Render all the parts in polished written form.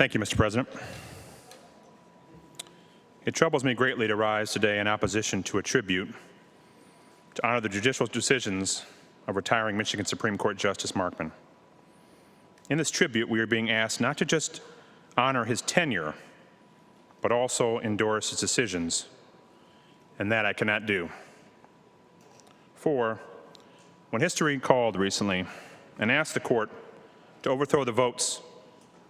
Thank you, Mr. President. It troubles me greatly to rise today in opposition to a tribute to honor the judicial decisions of retiring Michigan Supreme Court Justice Markman. In this tribute, we are being asked not to just honor his tenure, but also endorse his decisions, and that I cannot do. For when history called recently and asked the court to overthrow the votes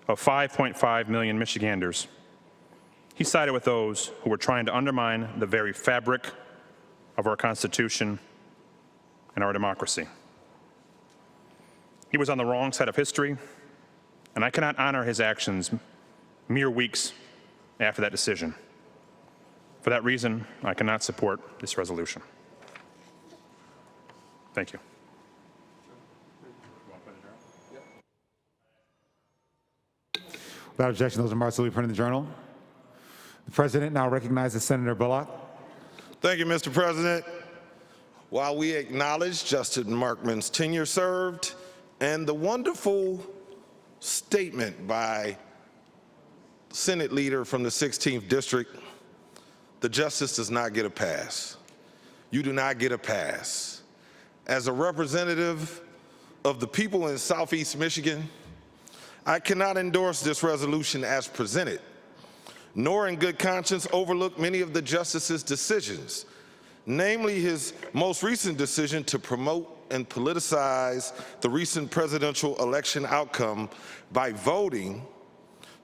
of 5.5 million Michiganders, he sided with those who were trying to undermine the very fabric of our Constitution and our democracy. He was on the wrong side of history, and I cannot honor his actions mere weeks after that decision. For that reason, I cannot support this resolution. Thank you. Without objection, those remarks will be printed in the Journal. The President now recognizes Senator Bullock. Thank you, Mr. President. While we acknowledge Justice Markman's tenure served and the wonderful statement by Senate leader from the 16th District, the justice does not get a pass. You do not get a pass. As a representative of the people in Southeast Michigan, I cannot endorse this resolution as presented, nor in good conscience overlook many of the justice's decisions, namely his most recent decision to promote and politicize the recent presidential election outcome by voting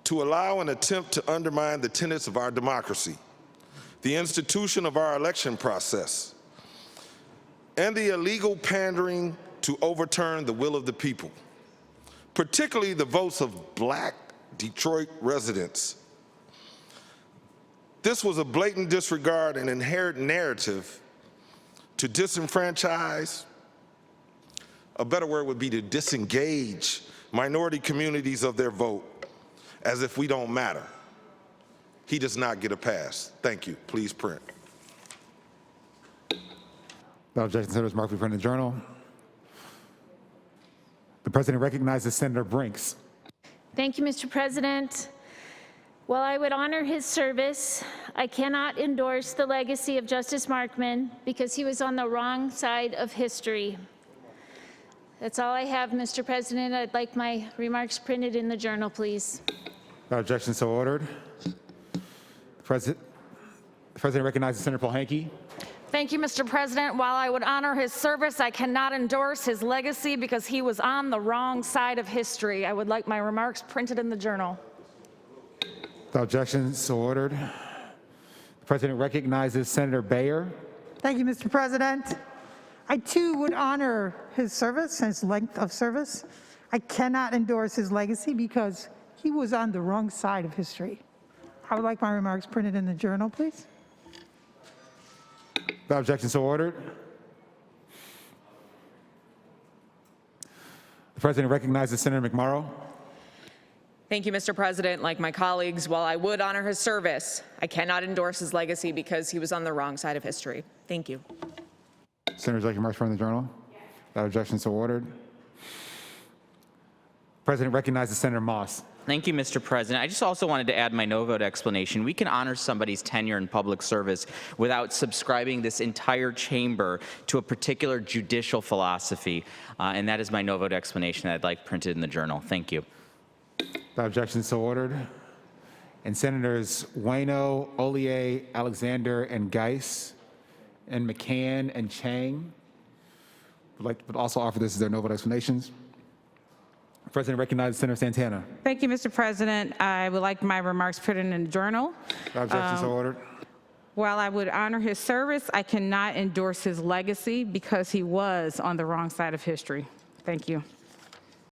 to allow an attempt to undermine the tenets of our democracy, the institution of our election process, and the illegal pandering to overturn the will of the people, particularly the votes of Black Detroit residents. This was a blatant disregard and inherent narrative to disenfranchise, a better word would be to disengage minority communities of their vote, as if we don't matter. He does not get a pass. Thank you. Please print. Without objection, Senators marked be printed in the Journal. The President recognizes Senator Brinks. Thank you, Mr. President. While I would honor his service, I cannot endorse the legacy of Justice Markman because he was on the wrong side of history. That's all I have, Mr. President. I'd like my remarks printed in the Journal, please. Without objection, so ordered. The President recognizes Senator Paul Hankey. Thank you, Mr. President. While I would honor his service, I cannot endorse his legacy because he was on the wrong side of history. I would like my remarks printed in the Journal. Without objection, so ordered. The President recognizes Senator Bayer. Thank you, Mr. President. I too would honor his service and his length of service. I cannot endorse his legacy because he was on the wrong side of history. I would like my remarks printed in the Journal, please. Without objection, so ordered. The President recognizes Senator McMorrow. Thank you, Mr. President. Like my colleagues, while I would honor his service, I cannot endorse his legacy because he was on the wrong side of history. Thank you. Senators, like your remarks printed in the Journal. Without objection, so ordered. The President recognizes Senator Moss. Thank you, Mr. President. I just also wanted to add my no vote explanation. We can honor somebody's tenure in public service without subscribing this entire chamber to a particular judicial philosophy, and that is my no vote explanation that I'd like printed in the Journal. Thank you. Without objection, so ordered. And Senators Waino, Ollier, Alexander, and Geis, and McCann and Chang would also offer this as their no vote explanations. The President recognizes Senator Santana. Thank you, Mr. President. I would like my remarks put in the Journal. Without objection, so ordered. While I would honor his service, I cannot endorse his legacy because he was on the wrong side of history. Thank you.